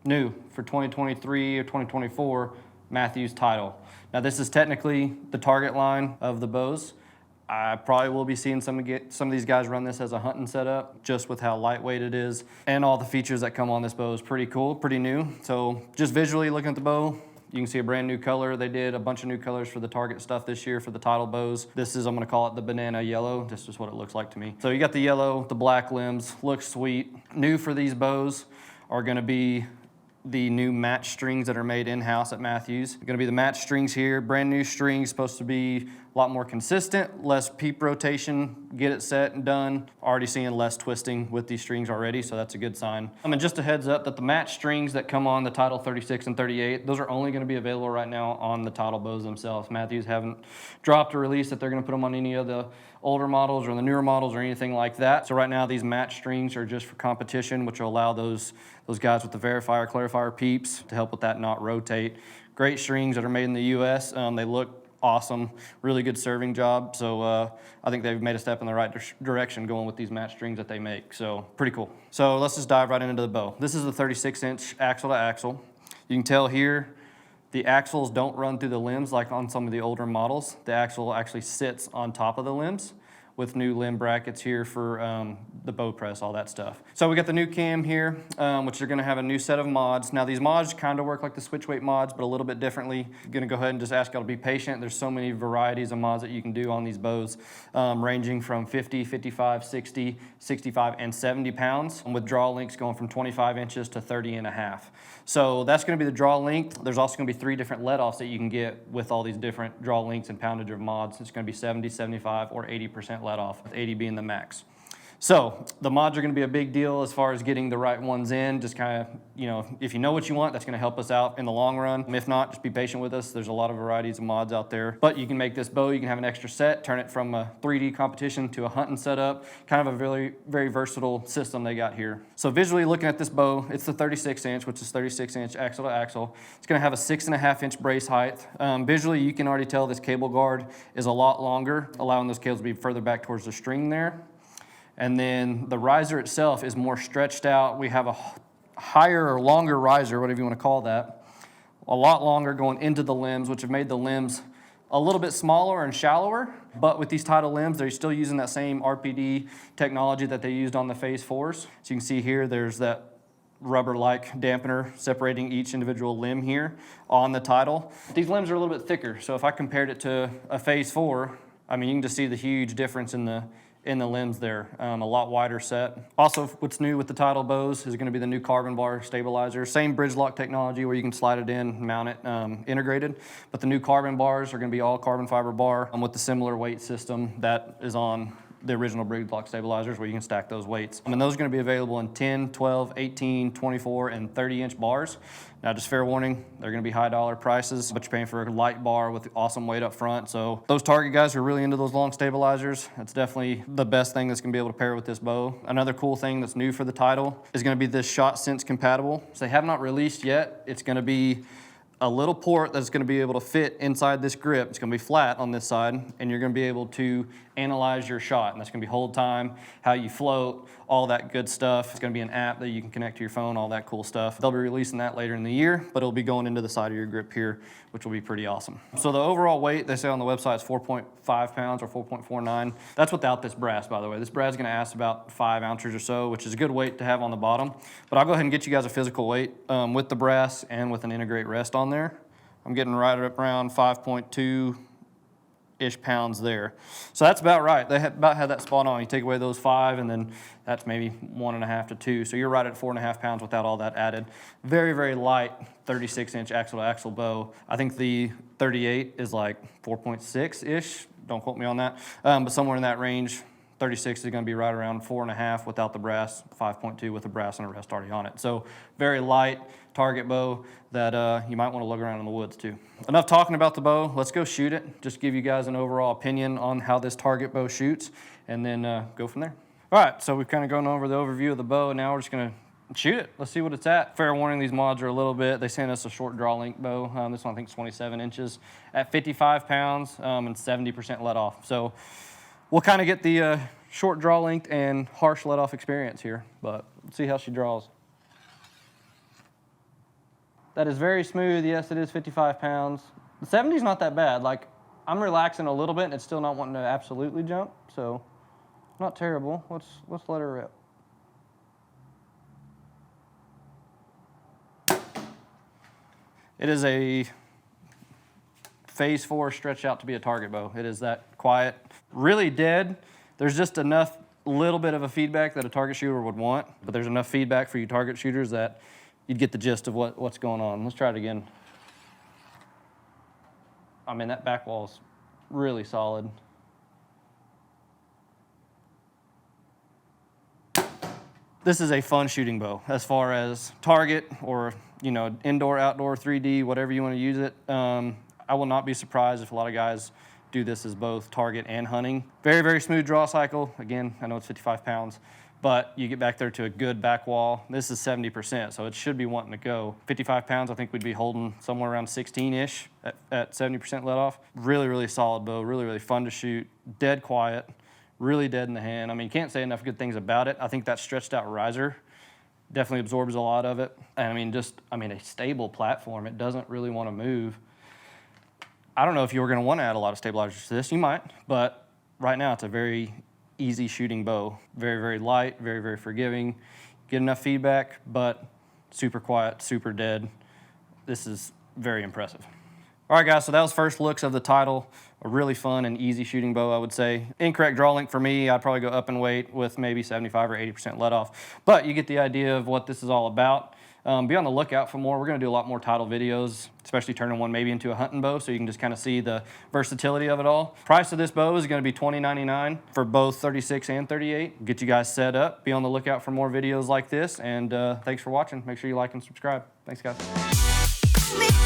new for 2023 or 2024 Mathews Title. Now this is technically the target line of the bows. I probably will be seeing some of these guys run this as a hunting setup, just with how lightweight it is and all the features that come on this bow is pretty cool, pretty new. So just visually looking at the bow, you can see a brand new color. They did a bunch of new colors for the Target stuff this year for the Title bows. This is, I'm gonna call it the banana yellow. This is what it looks like to me. So you got the yellow, the black limbs, looks sweet. New for these bows are gonna be the new match strings that are made in-house at Mathews. They're gonna be the match strings here, brand new strings, supposed to be a lot more consistent, less peep rotation, get it set and done. Already seeing less twisting with these strings already, so that's a good sign. And just a heads up that the match strings that come on the Title 36 and 38, those are only gonna be available right now on the Title bows themselves. Mathews haven't dropped a release that they're gonna put them on any of the older models or the newer models or anything like that. So right now these match strings are just for competition, which will allow those guys with the verifier, clarifier peeps to help with that not rotate. Great strings that are made in the US. They look awesome, really good serving job. So I think they've made a step in the right direction going with these match strings that they make. So pretty cool. So let's just dive right into the bow. This is the 36-inch axle to axle. You can tell here, the axles don't run through the limbs like on some of the older models. The axle actually sits on top of the limbs with new limb brackets here for the bow press, all that stuff. So we got the new cam here, which are gonna have a new set of mods. Now these mods kind of work like the switch weight mods, but a little bit differently. I'm gonna go ahead and just ask y'all to be patient. There's so many varieties of mods that you can do on these bows, ranging from 50, 55, 60, 65, and 70 pounds, with draw lengths going from 25 inches to 30 and a half. So that's gonna be the draw length. There's also gonna be 3 different let-offs that you can get with all these different draw lengths and poundage of mods. It's gonna be 70, 75, or 80% let off, with 80 being the max. So the mods are gonna be a big deal as far as getting the right ones in. Just kind of, you know, if you know what you want, that's gonna help us out in the long run. If not, just be patient with us. There's a lot of varieties of mods out there. But you can make this bow, you can have an extra set, turn it from a 3D competition to a hunting setup. Kind of a very, very versatile system they got here. So visually looking at this bow, it's the 36-inch, which is 36-inch axle to axle. It's gonna have a 6.5-inch brace height. Visually, you can already tell this cable guard is a lot longer, allowing those cables to be further back towards the string there. And then the riser itself is more stretched out. We have a higher or longer riser, whatever you want to call that, a lot longer going into the limbs, which have made the limbs a little bit smaller and shallower. But with these Title limbs, they're still using that same RPD technology that they used on the Phase 4s. So you can see here, there's that rubber-like dampener separating each individual limb here on the Title. These limbs are a little bit thicker. So if I compared it to a Phase 4, I mean, you can just see the huge difference in the limbs there, a lot wider set. Also, what's new with the Title bows is gonna be the new carbon bar stabilizer. Same bridge lock technology where you can slide it in, mount it integrated, but the new carbon bars are gonna be all carbon fiber bar with the similar weight system that is on the original bridge lock stabilizers where you can stack those weights. And those are gonna be available in 10, 12, 18, 24, and 30-inch bars. Now, just fair warning, they're gonna be high dollar prices, but you're paying for a light bar with awesome weight up front. So those Target guys who are really into those long stabilizers, that's definitely the best thing that's gonna be able to pair with this bow. Another cool thing that's new for the Title is gonna be this shot sense compatible. So they have not released yet. It's gonna be a little port that's gonna be able to fit inside this grip. It's gonna be flat on this side, and you're gonna be able to analyze your shot. And that's gonna be hold time, how you float, all that good stuff. It's gonna be an app that you can connect to your phone, all that cool stuff. They'll be releasing that later in the year, but it'll be going into the side of your grip here, which will be pretty awesome. So the overall weight, they say on the website, is 4.5 pounds or 4.49. That's without this brass, by the way. This brass is gonna ask about 5 ounces or so, which is a good weight to have on the bottom. But I'll go ahead and get you guys a physical weight with the brass and with an integrate rest on there. I'm getting right up around 5.2-ish pounds there. So that's about right. They about had that spot on. You take away those 5, and then that's maybe 1.5 to 2. So you're right at 4.5 pounds without all that added. Very, very light 36-inch axle to axle bow. I think the 38 is like 4.6-ish. Don't quote me on that. But somewhere in that range. 36 is going to be right around 4.5 without the brass, 5.2 with the brass and a rest already on it. So very light Target bow that you might want to look around in the woods too. Enough talking about the bow. Let's go shoot it. Just give you guys an overall opinion on how this Target bow shoots, and then go from there. All right, so we've kind of gone over the overview of the bow, and now we're just going to shoot it. Let's see what it's at. Fair warning, these mods are a little bit, they sent us a short draw length bow. This one I think is 27 inches at 55 pounds and 70% let off. So we'll kind of get the short draw length and harsh let off experience here, but let's see how she draws. That is very smooth. Yes, it is 55 pounds. The 70's not that bad. Like, I'm relaxing a little bit and it's still not wanting to absolutely jump, so not terrible. Let's let her rip. It is a phase 4 stretch out to be a target bow. It is that quiet, really dead. There's just enough little bit of a feedback that a target shooter would want, but there's enough feedback for you target shooters that you'd get the gist of what's going on. Let's try it again. I mean, that back wall's really solid. This is a fun shooting bow as far as target or, you know, indoor, outdoor, 3D, whatever you want to use it. I will not be surprised if a lot of guys do this as both target and hunting. Very, very smooth draw cycle. Again, I know it's 55 pounds, but you get back there to a good back wall. This is 70%, so it should be wanting to go. 55 pounds, I think we'd be holding somewhere around 16-ish at 70% let off. Really, really solid bow, really, really fun to shoot, dead quiet, really dead in the hand. I mean, can't say enough good things about it. I think that stretched out riser definitely absorbs a lot of it. And I mean, a stable platform. It doesn't really want to move. I don't know if you were going to want to add a lot of stabilizers to this. You might, but right now it's a very easy shooting bow. Very, very light, very, very forgiving. Get enough feedback, but super quiet, super dead. This is very impressive. All right, guys, so that was first looks of the Title. A really fun and easy shooting bow, I would say. Incorrect draw length for me, I'd probably go up in weight with maybe 75 or 80% let off. But you get the idea of what this is all about. Be on the lookout for more. We're going to do a lot more Title videos, especially turning one maybe into a hunting bow so you can just kind of see the versatility of it all. Price of this bow is going to be $20.99 for both 36 and 38. Get you guys set up. Be on the lookout for more videos like this, and thanks for watching. Make sure you like and subscribe. Thanks, guys.